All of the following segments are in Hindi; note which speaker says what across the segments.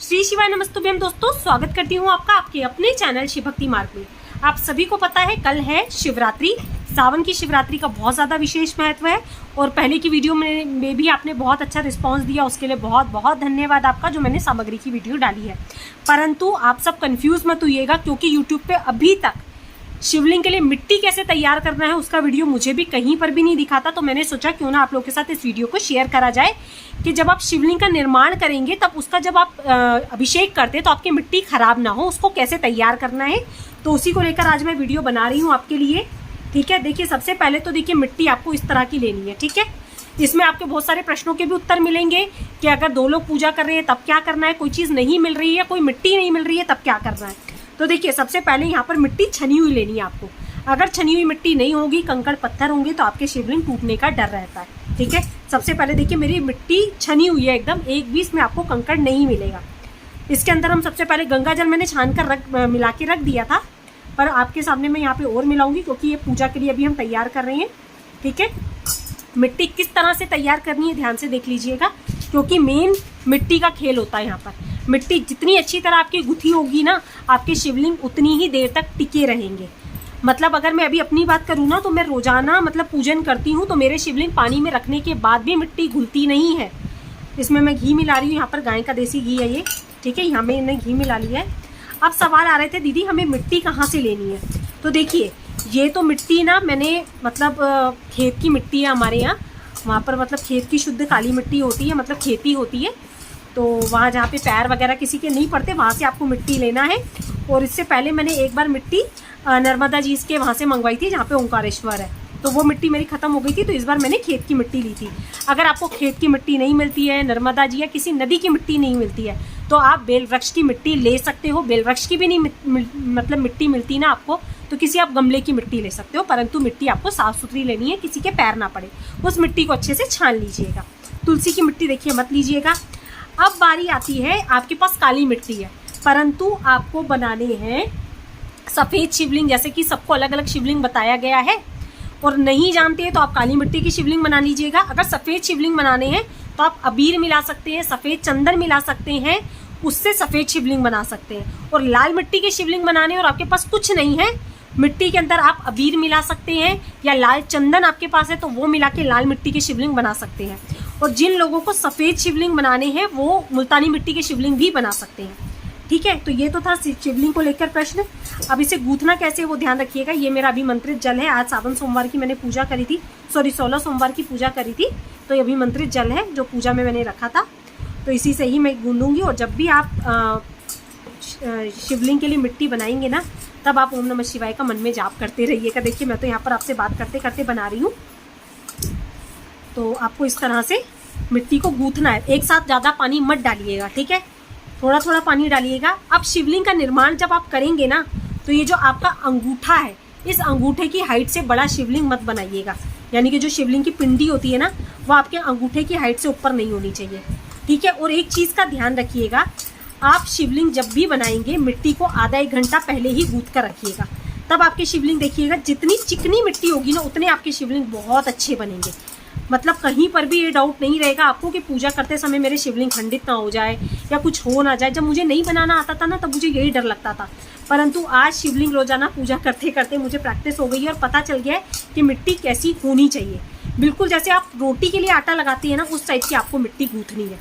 Speaker 1: श्री शिवाय नमस्तुभ्यम दोस्तों, स्वागत करती हूँ आपका आपके अपने चैनल शिव भक्ति मार्ग में। आप सभी को पता है कल है शिवरात्रि। सावन की शिवरात्रि का बहुत ज़्यादा विशेष महत्व है और पहले की वीडियो में भी आपने बहुत अच्छा रिस्पांस दिया, उसके लिए बहुत बहुत धन्यवाद आपका, जो मैंने सामग्री की वीडियो डाली है। परंतु आप सब कंफ्यूज मत होइएगा, क्योंकि यूट्यूब पे अभी तक शिवलिंग के लिए मिट्टी कैसे तैयार करना है उसका वीडियो मुझे भी कहीं पर भी नहीं दिखा था। तो मैंने सोचा क्यों ना आप लोगों के साथ इस वीडियो को शेयर करा जाए कि जब आप शिवलिंग का निर्माण करेंगे तब उसका जब आप अभिषेक करते हैं तो आपकी मिट्टी खराब ना हो, उसको कैसे तैयार करना है। तो उसी को लेकर आज मैं वीडियो बना रही हूँ आपके लिए। ठीक है, देखिए सबसे पहले तो देखिए मिट्टी आपको इस तरह की लेनी है। ठीक है, इसमें आपके बहुत सारे प्रश्नों के भी उत्तर मिलेंगे कि अगर दो लोग पूजा कर रहे हैं तब क्या करना है, कोई चीज़ नहीं मिल रही है, कोई मिट्टी नहीं मिल रही है तब क्या करना है। तो देखिए सबसे पहले यहाँ पर मिट्टी छनी हुई लेनी है आपको। अगर छनी हुई मिट्टी नहीं होगी, कंकड़ पत्थर होंगे तो आपके शिवलिंग टूटने का डर रहता है। ठीक है, सबसे पहले देखिए मेरी मिट्टी छनी हुई है एकदम, एक भी इसमें आपको कंकड़ नहीं मिलेगा। इसके अंदर हम सबसे पहले गंगा जल मैंने छान कर मिला के रख दिया था, पर आपके सामने मैं यहाँ पे और मिलाऊंगी क्योंकि ये पूजा के लिए अभी हम तैयार कर रहे हैं। ठीक है, मिट्टी किस तरह से तैयार करनी है ध्यान से देख लीजिएगा, क्योंकि मेन मिट्टी का खेल होता है यहाँ पर। मिट्टी जितनी अच्छी तरह आपकी गुथी होगी ना, आपके शिवलिंग उतनी ही देर तक टिके रहेंगे। मतलब अगर मैं अभी अपनी बात करूँ ना, तो मैं रोजाना मतलब पूजन करती हूँ तो मेरे शिवलिंग पानी में रखने के बाद भी मिट्टी घुलती नहीं है। इसमें मैं घी मिला रही हूँ, यहाँ पर गाय का देसी घी है ये। ठीक है, यहाँ में मैंने घी मिला लिया है। अब सवाल आ रहे थे दीदी हमें मिट्टी कहाँ से लेनी है। तो देखिए ये तो मिट्टी ना मैंने मतलब खेत की मिट्टी है हमारे यहाँ, वहाँ पर मतलब खेत की शुद्ध काली मिट्टी होती है, मतलब खेती होती है। तो वहाँ जहाँ पे पैर वगैरह किसी के नहीं पड़ते वहाँ से आपको मिट्टी लेना है। और इससे पहले मैंने एक बार मिट्टी नर्मदा जी के वहाँ से मंगवाई थी जहाँ पे ओंकारेश्वर है, तो वो मिट्टी मेरी ख़त्म हो गई थी, तो इस बार मैंने खेत की मिट्टी ली थी। अगर आपको खेत की मिट्टी नहीं मिलती है, नर्मदा जी या किसी नदी की मिट्टी नहीं मिलती है, तो आप बेल वृक्ष की मिट्टी ले सकते हो। बेल वृक्ष की भी नहीं मतलब मिट्टी मिलती ना आपको, तो किसी आप गमले की मिट्टी ले सकते हो, परंतु मिट्टी आपको साफ़ सुथरी लेनी है, किसी के पैर ना पड़े। उस मिट्टी को अच्छे से छान लीजिएगा। तुलसी की मिट्टी देखिए मत लीजिएगा। अब बारी आती है, आपके पास काली मिट्टी है परंतु आपको बनाने हैं सफ़ेद शिवलिंग, जैसे कि सबको अलग अलग शिवलिंग बताया गया है, और नहीं जानते हैं तो आप काली मिट्टी की शिवलिंग बना लीजिएगा। अगर सफ़ेद शिवलिंग बनाने हैं तो आप अबीर मिला सकते हैं, सफ़ेद चंदन मिला सकते हैं, उससे सफ़ेद शिवलिंग बना सकते हैं। और लाल मिट्टी की शिवलिंग बनाने और आपके पास कुछ नहीं है, मिट्टी के अंदर आप अबीर मिला सकते हैं, या लाल चंदन आपके पास है तो वो मिला के लाल मिट्टी की शिवलिंग बना सकते हैं। और जिन लोगों को सफ़ेद शिवलिंग बनाने हैं वो मुल्तानी मिट्टी की शिवलिंग भी बना सकते हैं। ठीक है, तो ये तो था शिवलिंग को लेकर प्रश्न। अब इसे गूंथना कैसे वो ध्यान रखिएगा। ये मेरा अभिमंत्रित जल है, आज सावन सोमवार की मैंने पूजा करी थी, 16 सोमवार की पूजा करी थी, तो ये अभिमंत्रित जल है जो पूजा में मैंने रखा था, तो इसी से ही मैं गूंदूंगी। और जब भी आप शिवलिंग के लिए मिट्टी बनाएंगे ना, तब आप ओम नमः शिवाय का मन में जाप करते रहिएगा। देखिए मैं तो यहाँ पर आपसे बात करते करते बना रही हूँ। तो आपको इस तरह से मिट्टी को गूंथना है, एक साथ ज़्यादा पानी मत डालिएगा। ठीक है, थोड़ा थोड़ा पानी डालिएगा। अब शिवलिंग का निर्माण जब आप करेंगे ना, तो ये जो आपका अंगूठा है, इस अंगूठे की हाइट से बड़ा शिवलिंग मत बनाइएगा। यानी कि जो शिवलिंग की पिंडी होती है ना, वो आपके अंगूठे की हाइट से ऊपर नहीं होनी चाहिए। ठीक है, और एक चीज़ का ध्यान रखिएगा, आप शिवलिंग जब भी बनाएंगे मिट्टी को आधा एक घंटा पहले ही गूंथ कर रखिएगा, तब आपके शिवलिंग देखिएगा जितनी चिकनी मिट्टी होगी ना उतने आपके शिवलिंग बहुत अच्छे बनेंगे। मतलब कहीं पर भी ये डाउट नहीं रहेगा आपको कि पूजा करते समय मेरे शिवलिंग खंडित ना हो जाए या कुछ हो ना जाए। जब मुझे नहीं बनाना आता था ना, तब मुझे यही डर लगता था, परंतु आज शिवलिंग रोजाना पूजा करते करते मुझे प्रैक्टिस हो गई है और पता चल गया है कि मिट्टी कैसी होनी चाहिए। बिल्कुल जैसे आप रोटी के लिए आटा लगाती है ना, उस टाइप की आपको मिट्टी गूंथनी है,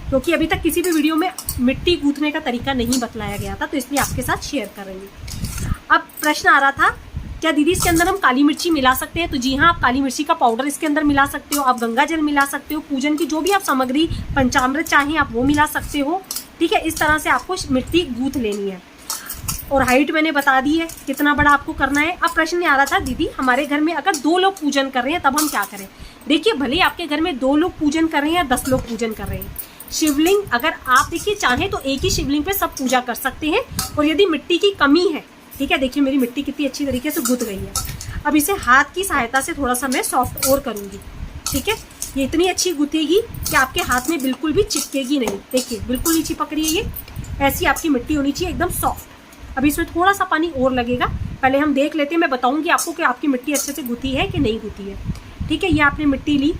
Speaker 1: क्योंकि अभी तक किसी भी वीडियो में मिट्टी गूंथने का तरीका नहीं बतलाया गया था, तो इसलिए आपके साथ शेयर कर रही हूँ। अब प्रश्न आ रहा था क्या दीदी इसके अंदर हम काली मिर्ची मिला सकते हैं। तो जी हाँ, आप काली मिर्ची का पाउडर इसके अंदर मिला सकते हो, आप गंगा जल मिला सकते हो, पूजन की जो भी आप सामग्री पंचामृत चाहें आप वो मिला सकते हो। ठीक है, इस तरह से आपको मिट्टी गूंथ लेनी है। और हाइट मैंने बता दी है कितना बड़ा आपको करना है। अब प्रश्न आ रहा था दीदी हमारे घर में अगर 2 लोग पूजन कर रहे हैं तब हम क्या करें। देखिए भले आपके घर में 2 लोग पूजन कर रहे हैं या 10 लोग पूजन कर रहे हैं, शिवलिंग अगर आप देखिए चाहें तो एक ही शिवलिंग पे सब पूजा कर सकते हैं। और यदि मिट्टी की कमी है, ठीक है, देखिए मेरी मिट्टी कितनी अच्छी तरीके से गुथ गई है। अब इसे हाथ की सहायता से थोड़ा सा मैं सॉफ्ट और करूँगी। ठीक है, ये इतनी अच्छी गुथेगी कि आपके हाथ में बिल्कुल भी चिपकेगी नहीं। देखिए बिल्कुल नहीं चिपक रही है, ये ऐसी आपकी मिट्टी होनी चाहिए एकदम सॉफ्ट। अब इसमें थोड़ा सा पानी और लगेगा, पहले हम देख लेते हैं, मैं बताऊँगी आपको कि आपकी मिट्टी अच्छे से गुथी है कि नहीं गुथी है। ठीक है, ये आपने मिट्टी ली,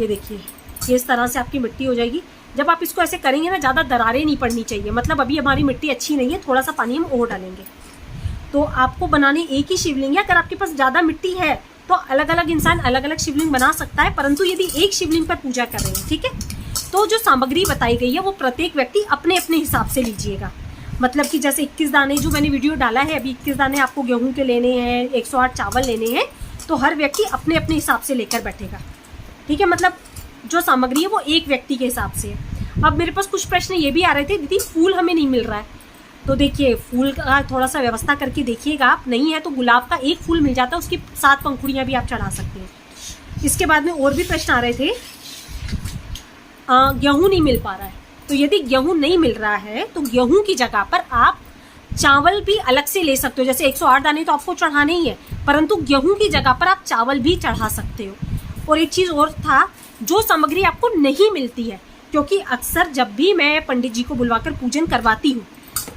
Speaker 1: ये देखिए ये इस तरह से आपकी मिट्टी हो जाएगी। जब आप इसको ऐसे करेंगे ना, ज़्यादा दरारें नहीं पड़नी चाहिए। मतलब अभी हमारी मिट्टी अच्छी नहीं है, थोड़ा सा पानी हम और डालेंगे। तो आपको बनाने एक ही शिवलिंग है। अगर आपके पास ज़्यादा मिट्टी है तो अलग अलग इंसान अलग अलग शिवलिंग बना सकता है, परंतु यदि एक शिवलिंग पर पूजा कर रहे हैं, ठीक है, तो जो सामग्री बताई गई है वो प्रत्येक व्यक्ति अपने अपने हिसाब से लीजिएगा। मतलब कि जैसे 21 दाने जो मैंने वीडियो डाला है अभी, 21 दाने आपको गेहूं के लेने हैं, 108 चावल लेने हैं, तो हर व्यक्ति अपने अपने हिसाब से लेकर बैठेगा, ठीक है। मतलब जो सामग्री है वो एक व्यक्ति के हिसाब से है। अब मेरे पास कुछ प्रश्न ये भी आ रहे थे, दीदी फूल हमें नहीं मिल रहा है, तो देखिए फूल का थोड़ा सा व्यवस्था करके देखिएगा आप। नहीं है तो गुलाब का एक फूल मिल जाता है, उसकी 7 पंखुड़ियाँ भी आप चढ़ा सकते हैं। इसके बाद में और भी प्रश्न आ रहे थे, गेहूं नहीं मिल पा रहा है, तो यदि गेहूं नहीं मिल रहा है तो गेहूं की जगह पर आप चावल भी अलग से ले सकते हो। जैसे 108 दाने तो आपको चढ़ाने ही है, परंतु गेहूं की जगह पर आप चावल भी चढ़ा सकते हो। और एक चीज़ और था, जो सामग्री आपको नहीं मिलती है, क्योंकि अक्सर जब भी मैं पंडित जी को बुलवाकर पूजन करवाती हूँ,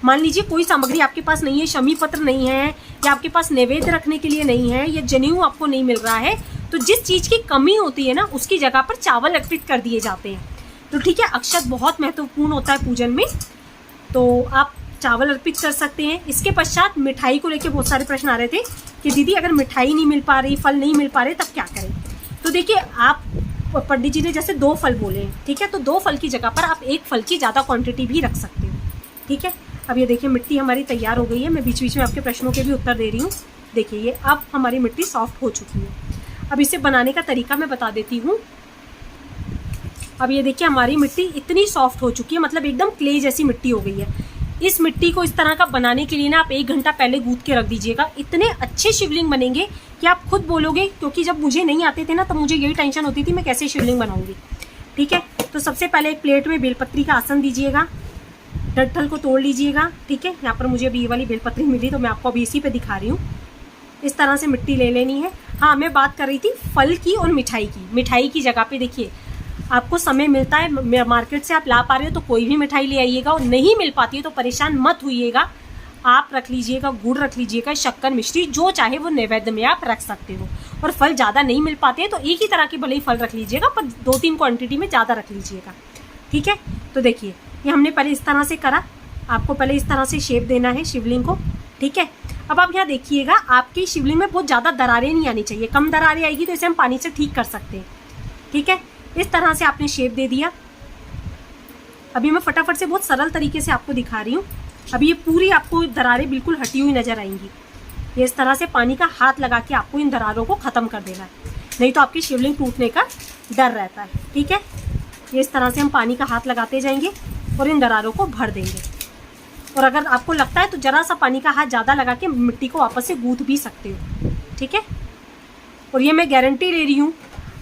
Speaker 1: मान लीजिए कोई सामग्री आपके पास नहीं है, शमी पत्र नहीं है, या आपके पास नैवेद्य रखने के लिए नहीं है, या जनेऊ आपको नहीं मिल रहा है, तो जिस चीज़ की कमी होती है ना, उसकी जगह पर चावल अर्पित कर दिए जाते हैं। तो ठीक है, अक्षत बहुत महत्वपूर्ण होता है पूजन में, तो आप चावल अर्पित कर सकते हैं। इसके पश्चात मिठाई को लेकर बहुत सारे प्रश्न आ रहे थे कि दीदी अगर मिठाई नहीं मिल पा रही, फल नहीं मिल पा रहे, तब क्या करें। तो देखिए, आप पंडित जी ने जैसे 2 फल बोले हैं, ठीक है, तो 2 फल की जगह पर आप 1 फल की ज़्यादा क्वांटिटी भी रख सकते हो, ठीक है। अब ये देखिए मिट्टी हमारी तैयार हो गई है। मैं बीच बीच में आपके प्रश्नों के भी उत्तर दे रही हूँ। देखिए ये अब हमारी मिट्टी सॉफ्ट हो चुकी है। अब इसे बनाने का तरीका मैं बता देती हूँ। अब ये देखिए हमारी मिट्टी इतनी सॉफ्ट हो चुकी है, मतलब एकदम क्ले जैसी मिट्टी हो गई है। इस मिट्टी को इस तरह का बनाने के लिए ना आप 1 घंटा पहले गूंथ के रख दीजिएगा। इतने अच्छे शिवलिंग बनेंगे कि आप खुद बोलोगे, क्योंकि जब मुझे नहीं आते थे ना, तब मुझे यही टेंशन होती थी मैं कैसे शिवलिंग बनाऊंगी, ठीक है। तो सबसे पहले एक प्लेट में बेलपत्री का आसन दीजिएगा, डंठल को तोड़ लीजिएगा, ठीक है। यहाँ पर मुझे अभी ये वाली बेलपत्री मिली तो मैं आपको अभी इसी पे दिखा रही हूँ। इस तरह से मिट्टी ले लेनी है। हाँ, मैं बात कर रही थी फल की और मिठाई की। मिठाई की जगह पे देखिए आपको समय मिलता है, मार्केट से आप ला पा रहे हो तो कोई भी मिठाई ले आइएगा, और नहीं मिल पाती है तो परेशान मत होइएगा। आप रख लीजिएगा, गुड़ रख लीजिएगा, शक्कर मिश्री जो चाहे वो नैवेद्य में आप रख सकते हो। और फल ज़्यादा नहीं मिल पाते हैं तो एक ही तरह के भले ही फल रख लीजिएगा, पर 2-3 क्वान्टिटी में ज़्यादा रख लीजिएगा, ठीक है। तो देखिए ये हमने पहले इस तरह से करा, आपको पहले इस तरह से शेप देना है शिवलिंग को, ठीक है। अब आप यहाँ देखिएगा, आपकी शिवलिंग में बहुत ज़्यादा दरारें नहीं आनी चाहिए। कम दरारें आएगी तो इसे हम पानी से ठीक कर सकते हैं, ठीक है। इस तरह से आपने शेप दे दिया। अभी मैं फटाफट से बहुत सरल तरीके से आपको दिखा रही हूँ। अभी ये पूरी आपको दरारें बिल्कुल हटी हुई नजर आएंगी। ये इस तरह से पानी का हाथ लगा के आपको इन दरारों को ख़त्म कर देना है, नहीं तो आपकी शिवलिंग टूटने का डर रहता है, ठीक है। ये इस तरह से हम पानी का हाथ लगाते जाएंगे और इन दरारों को भर देंगे। और अगर आपको लगता है तो ज़रा सा पानी का हाथ ज़्यादा लगा के मिट्टी को वापस से गूंथ भी सकते हो, ठीक है। और ये मैं गारंटी ले रही हूँ,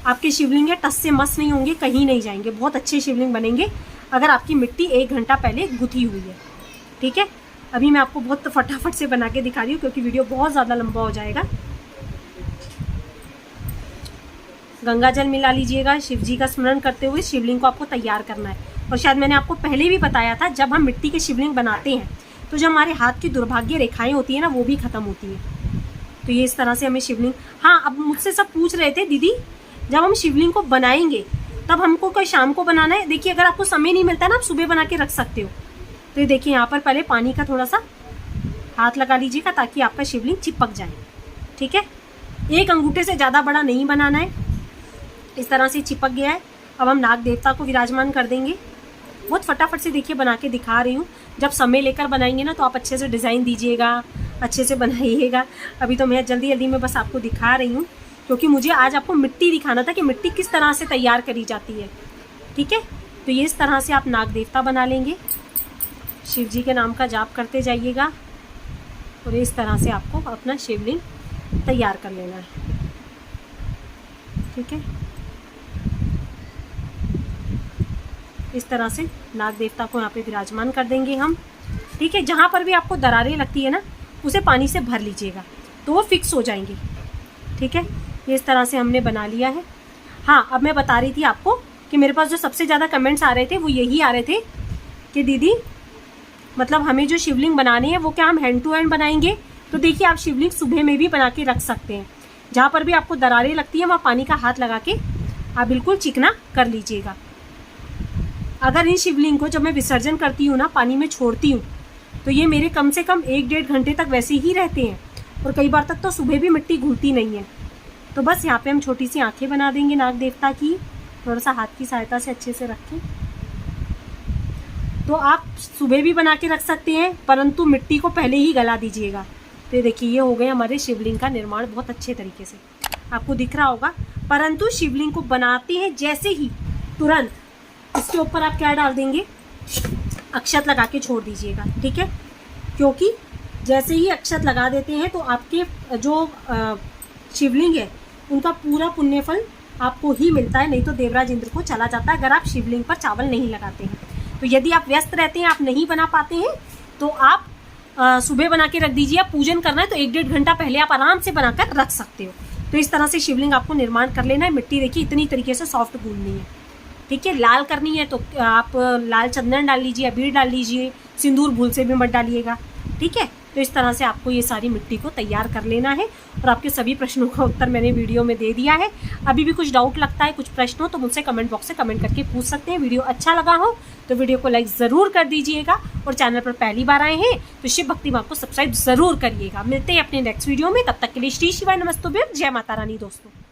Speaker 1: आपके शिवलिंग है टस से मस नहीं होंगे, कहीं नहीं जाएंगे, बहुत अच्छे शिवलिंग बनेंगे अगर आपकी मिट्टी 1 घंटा पहले गुथी हुई है, ठीक है। अभी मैं आपको बहुत फटाफट से बना के दिखा रही हूँ क्योंकि वीडियो बहुत ज़्यादा लंबा हो जाएगा। गंगा जल मिला लीजिएगा। शिव जी का स्मरण करते हुए शिवलिंग को आपको तैयार करना है। और शायद मैंने आपको पहले भी बताया था, जब हम मिट्टी के शिवलिंग बनाते हैं तो जो हमारे हाथ की दुर्भाग्य रेखाएं होती है ना, वो भी खत्म होती है। तो ये इस तरह से हमें शिवलिंग, हाँ अब मुझसे सब पूछ रहे थे दीदी जब हम शिवलिंग को बनाएंगे तब हमको कोई शाम को बनाना है। देखिए अगर आपको समय नहीं मिलता ना, आप सुबह बना के रख सकते हो। तो ये देखिए यहाँ पर पहले पानी का थोड़ा सा हाथ लगा लीजिएगा ताकि आपका शिवलिंग चिपक जाए, ठीक है। 1 अंगूठे से ज़्यादा बड़ा नहीं बनाना है। इस तरह से चिपक गया है। अब हम नाग देवता को विराजमान कर देंगे। बहुत फटाफट से देखिए बना के दिखा रही हूँ। जब समय लेकर बनाएंगे ना तो आप अच्छे से डिज़ाइन दीजिएगा, अच्छे से बनाइएगा। अभी तो मैं जल्दी जल्दी में बस आपको दिखा रही हूँ क्योंकि मुझे आज आपको मिट्टी दिखाना था कि मिट्टी किस तरह से तैयार करी जाती है, ठीक है। तो ये इस तरह से आप नाग देवता बना लेंगे। शिव जी के नाम का जाप करते जाइएगा और इस तरह से आपको अपना शिवलिंग तैयार कर लेना है, ठीक है। इस तरह से नाग देवता को यहाँ पे विराजमान कर देंगे हम, ठीक है। जहाँ पर भी आपको दरारें लगती है ना, उसे पानी से भर लीजिएगा तो वो फिक्स हो जाएंगे, ठीक है। ये इस तरह से हमने बना लिया है। हाँ, अब मैं बता रही थी आपको कि मेरे पास जो सबसे ज़्यादा कमेंट्स आ रहे थे वो यही आ रहे थे कि दीदी मतलब हमें जो शिवलिंग बनाने हैं वो क्या हम हैंड टू हैंड बनाएंगे। तो देखिए आप शिवलिंग सुबह में भी बना के रख सकते हैं। जहाँ पर भी आपको दरारें लगती है वहाँ पानी का हाथ लगा के आप बिल्कुल चिकना कर लीजिएगा। अगर इन शिवलिंग को जब मैं विसर्जन करती हूँ ना, पानी में छोड़ती हूँ, तो ये मेरे कम से कम 1-1.5 घंटे तक वैसे ही रहते हैं, और कई बार तक तो सुबह भी मिट्टी घुलती नहीं है। तो बस यहाँ पे हम छोटी सी आंखें बना देंगे नाग देवता की, थोड़ा सा हाथ की सहायता से अच्छे से रखें। तो आप सुबह भी बना के रख सकते हैं, परंतु मिट्टी को पहले ही गला दीजिएगा। तो देखिए ये हो गए हमारे शिवलिंग का निर्माण बहुत अच्छे तरीके से, आपको दिख रहा होगा। परंतु शिवलिंग को बनाते हैं जैसे ही तुरंत इसके ऊपर आप क्या डाल देंगे, अक्षत लगा के छोड़ दीजिएगा, ठीक है। क्योंकि जैसे ही अक्षत लगा देते हैं तो आपके जो शिवलिंग है उनका पूरा पुण्य फल आपको ही मिलता है, नहीं तो देवराज इंद्र को चला जाता है अगर आप शिवलिंग पर चावल नहीं लगाते हैं। तो यदि आप व्यस्त रहते हैं, आप नहीं बना पाते हैं, तो आप सुबह बना के रख दीजिए। आप पूजन करना है तो 1-1.5 घंटा पहले आप आराम से बनाकर रख सकते हो। तो इस तरह से शिवलिंग आपको निर्माण कर लेना है। मिट्टी देखिए इतनी तरीके से सॉफ्ट गूंदनी है, ठीक है। लाल करनी है तो आप लाल चंदन डाल लीजिए, अबीर डाल लीजिए, सिंदूर भूल से भी मत डालिएगा, ठीक है। तो इस तरह से आपको ये सारी मिट्टी को तैयार कर लेना है। और आपके सभी प्रश्नों का उत्तर मैंने वीडियो में दे दिया है। अभी भी कुछ डाउट लगता है, कुछ प्रश्न हो तो मुझसे कमेंट बॉक्स से कमेंट करके पूछ सकते हैं। वीडियो अच्छा लगा हो तो वीडियो को लाइक ज़रूर कर दीजिएगा, और चैनल पर पहली बार आए हैं तो शिव भक्ति मार्ग को सब्सक्राइब ज़रूर करिएगा। मिलते हैं अपने नेक्स्ट वीडियो में, तब तक के लिए श्री शिवाय नमस्तुभ्यं, जय माता रानी दोस्तों।